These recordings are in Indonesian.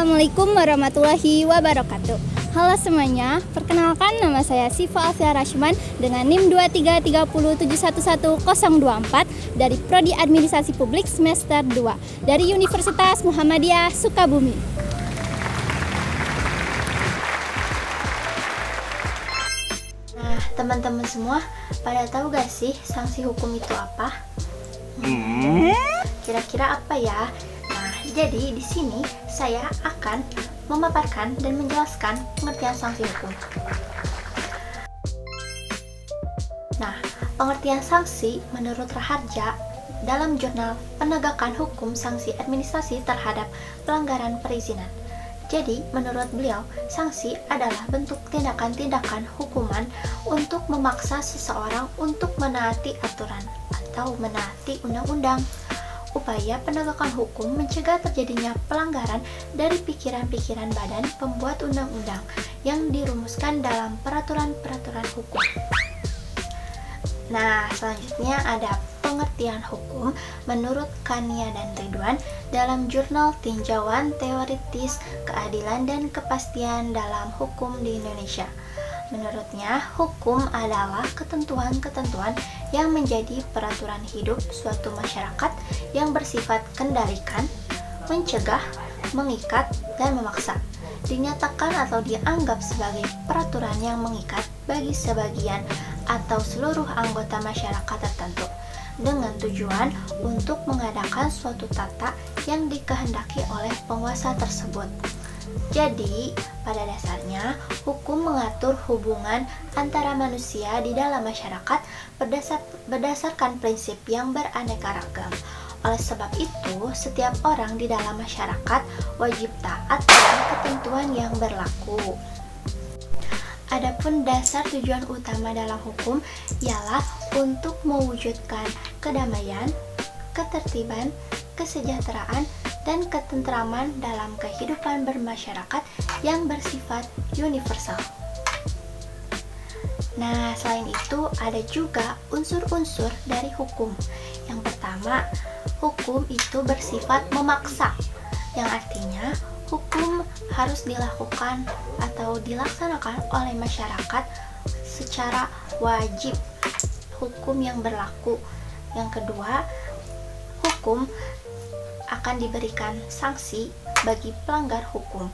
Assalamualaikum warahmatullahi wabarakatuh. Halo semuanya, perkenalkan nama saya Siva Alfia Rashman dengan NIM 23307111024 dari Prodi Administrasi Publik semester 2 dari Universitas Muhammadiyah Sukabumi. Nah, teman-teman semua, pada tahu gak sih sanksi hukum itu apa? Kira-kira apa ya? Nah, jadi di sini saya akan memaparkan dan menjelaskan pengertian sanksi hukum. Nah, pengertian sanksi menurut Raharja dalam jurnal Penegakan Hukum Sanksi Administrasi Terhadap Pelanggaran Perizinan. Jadi, menurut beliau, sanksi adalah bentuk tindakan-tindakan hukuman untuk memaksa seseorang untuk menaati aturan atau menaati undang-undang. Upaya penegakan hukum mencegah terjadinya pelanggaran dari pikiran-pikiran badan pembuat undang-undang yang dirumuskan dalam peraturan-peraturan hukum. Nah, selanjutnya ada pengertian hukum menurut Kania dan Ridwan dalam jurnal Tinjauan Teoritis Keadilan dan Kepastian dalam Hukum di Indonesia. Menurutnya, hukum adalah ketentuan-ketentuan yang menjadi peraturan hidup suatu masyarakat yang bersifat kendalikan, mencegah, mengikat, dan memaksa. Dinyatakan atau dianggap sebagai peraturan yang mengikat bagi sebagian atau seluruh anggota masyarakat tertentu dengan tujuan untuk mengadakan suatu tata yang dikehendaki oleh penguasa tersebut. Jadi, pada dasarnya, hukum mengatur hubungan antara manusia di dalam masyarakat berdasarkan prinsip yang beraneka ragam. Oleh sebab itu, setiap orang di dalam masyarakat wajib taat pada ketentuan yang berlaku. Adapun dasar tujuan utama dalam hukum ialah untuk mewujudkan kedamaian, ketertiban, kesejahteraan, dan ketentraman dalam kehidupan bermasyarakat yang bersifat universal. Nah, selain itu ada juga unsur-unsur dari hukum. Yang pertama, hukum itu bersifat memaksa, yang artinya hukum harus dilakukan atau dilaksanakan oleh masyarakat secara wajib, hukum yang berlaku. Yang kedua, hukum akan diberikan sanksi bagi pelanggar hukum,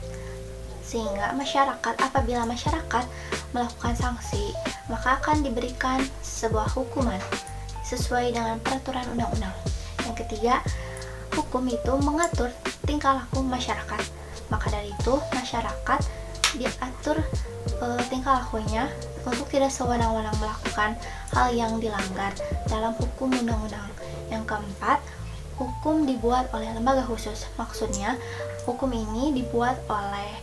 sehingga apabila masyarakat melakukan sanksi, maka akan diberikan sebuah hukuman sesuai dengan peraturan undang-undang. Yang ketiga, hukum itu mengatur tingkah laku masyarakat. Maka dari itu, masyarakat diatur tingkah lakunya untuk tidak sewenang-wenang melakukan hal yang dilanggar dalam hukum undang-undang. Yang keempat, hukum dibuat oleh lembaga khusus. Maksudnya, hukum ini dibuat oleh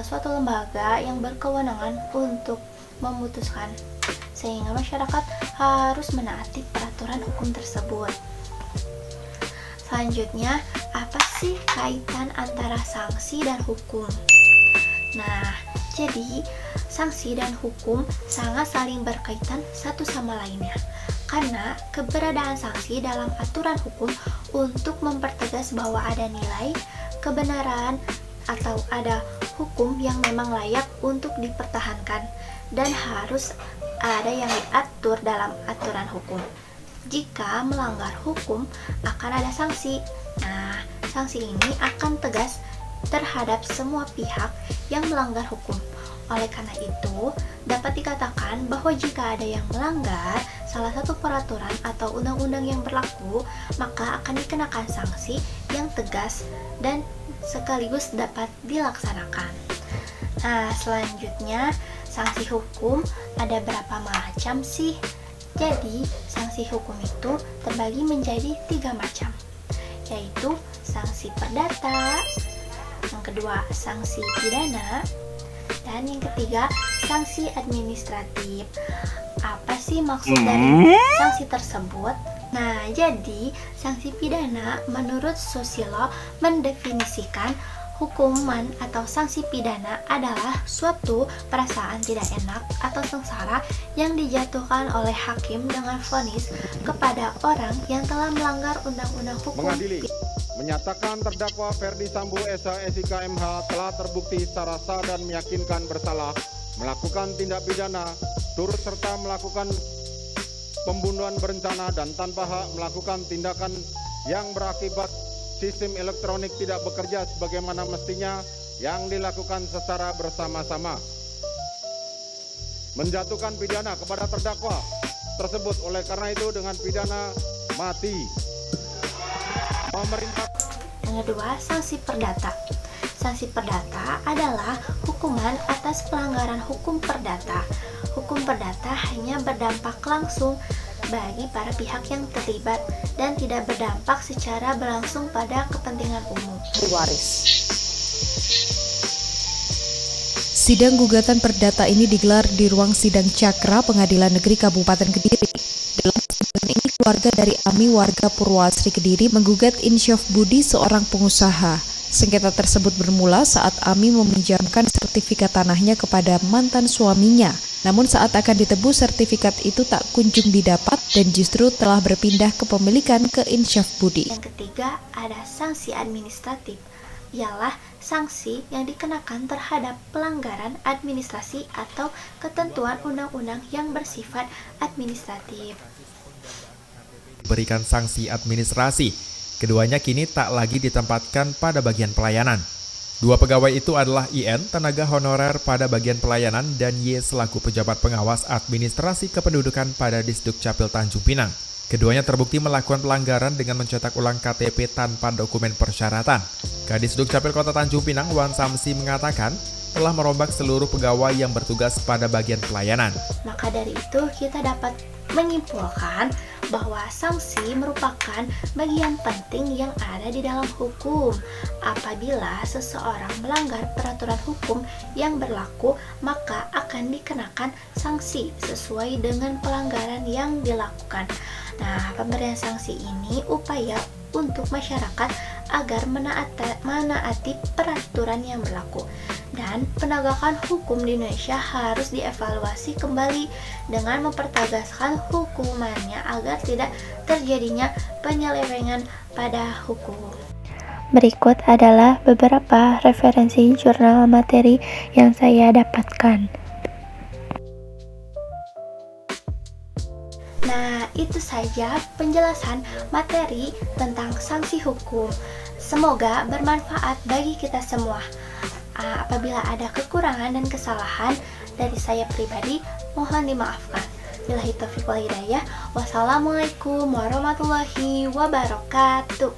suatu lembaga yang berkewenangan untuk memutuskan, sehingga masyarakat harus menaati peraturan hukum tersebut. Selanjutnya, apa sih kaitan antara sanksi dan hukum? Nah, jadi sanksi dan hukum sangat saling berkaitan satu sama lainnya. Karena keberadaan sanksi dalam aturan hukum untuk mempertegas bahwa ada nilai, kebenaran, atau ada hukum yang memang layak untuk dipertahankan dan harus ada yang diatur dalam aturan hukum. Jika melanggar hukum, akan ada sanksi. Nah, sanksi ini akan tegas terhadap semua pihak yang melanggar hukum. Oleh karena itu, dapat dikatakan bahwa jika ada yang melanggar salah satu peraturan atau undang-undang yang berlaku, maka akan dikenakan sanksi yang tegas dan sekaligus dapat dilaksanakan. Nah, selanjutnya, sanksi hukum ada berapa macam sih? Jadi, sanksi hukum itu terbagi menjadi 3 macam, yaitu sanksi perdata, yang kedua sanksi pidana, dan yang ketiga sanksi administratif. Apa sih maksud dari sanksi tersebut? Nah, jadi sanksi pidana menurut Susilo mendefinisikan Hukuman atau sanksi pidana adalah suatu perasaan tidak enak atau sengsara yang dijatuhkan oleh hakim dengan vonis kepada orang yang telah melanggar undang-undang hukum. Mengadili, menyatakan terdakwa Ferdi Sambo SH SIK MH telah terbukti secara sah dan meyakinkan bersalah melakukan tindak pidana turut serta melakukan pembunuhan berencana dan tanpa hak melakukan tindakan yang berakibat sistem elektronik tidak bekerja sebagaimana mestinya yang dilakukan secara bersama-sama. Menjatuhkan pidana kepada terdakwa tersebut oleh karena itu dengan pidana mati. Pemerintah. Yang kedua, sanksi perdata. Sanksi perdata adalah hukuman atas pelanggaran hukum perdata. Hukum perdata hanya berdampak langsung bagi para pihak yang terlibat dan tidak berdampak secara berlangsung pada kepentingan umum. Waris. Sidang gugatan perdata ini digelar di ruang sidang Cakra Pengadilan Negeri Kabupaten Kediri. Dalam sidang ini keluarga dari Ami warga Purwasri Kediri menggugat Insyaf Budi seorang pengusaha. Sengketa tersebut bermula saat Ami meminjamkan sertifikat tanahnya kepada mantan suaminya. Namun saat akan ditebus sertifikat itu tak kunjung didapat dan justru telah berpindah kepemilikan ke Insyaf Budi. Yang ketiga ada sanksi administratif, ialah sanksi yang dikenakan terhadap pelanggaran administrasi atau ketentuan undang-undang yang bersifat administratif. Berikan sanksi administrasi, keduanya kini tak lagi ditempatkan pada bagian pelayanan. Dua pegawai itu adalah IN, tenaga honorer pada bagian pelayanan, dan Y selaku pejabat pengawas administrasi kependudukan pada Disduk Capil Tanjung Pinang. Keduanya terbukti melakukan pelanggaran dengan mencetak ulang KTP tanpa dokumen persyaratan. Kadisduk Capil Kota Tanjung Pinang, Wan Samsi, mengatakan telah merombak seluruh pegawai yang bertugas pada bagian pelayanan. Maka dari itu kita dapat menyimpulkan bahwa sanksi merupakan bagian penting yang ada di dalam hukum. Apabila seseorang melanggar peraturan hukum yang berlaku, maka akan dikenakan sanksi sesuai dengan pelanggaran yang dilakukan. Nah, pemberian sanksi ini upaya untuk masyarakat agar menaati peraturan yang berlaku. Dan penegakan hukum di Indonesia harus dievaluasi kembali dengan mempertegaskan hukumannya agar tidak terjadinya penyelewengan pada hukum. Berikut adalah beberapa referensi jurnal materi yang saya dapatkan. Nah, itu saja penjelasan materi tentang sanksi hukum. Semoga bermanfaat bagi kita semua. Apabila ada kekurangan dan kesalahan dari saya pribadi, mohon dimaafkan. Billahi taufiq wal hidayah. Wassalamualaikum warahmatullahi wabarakatuh.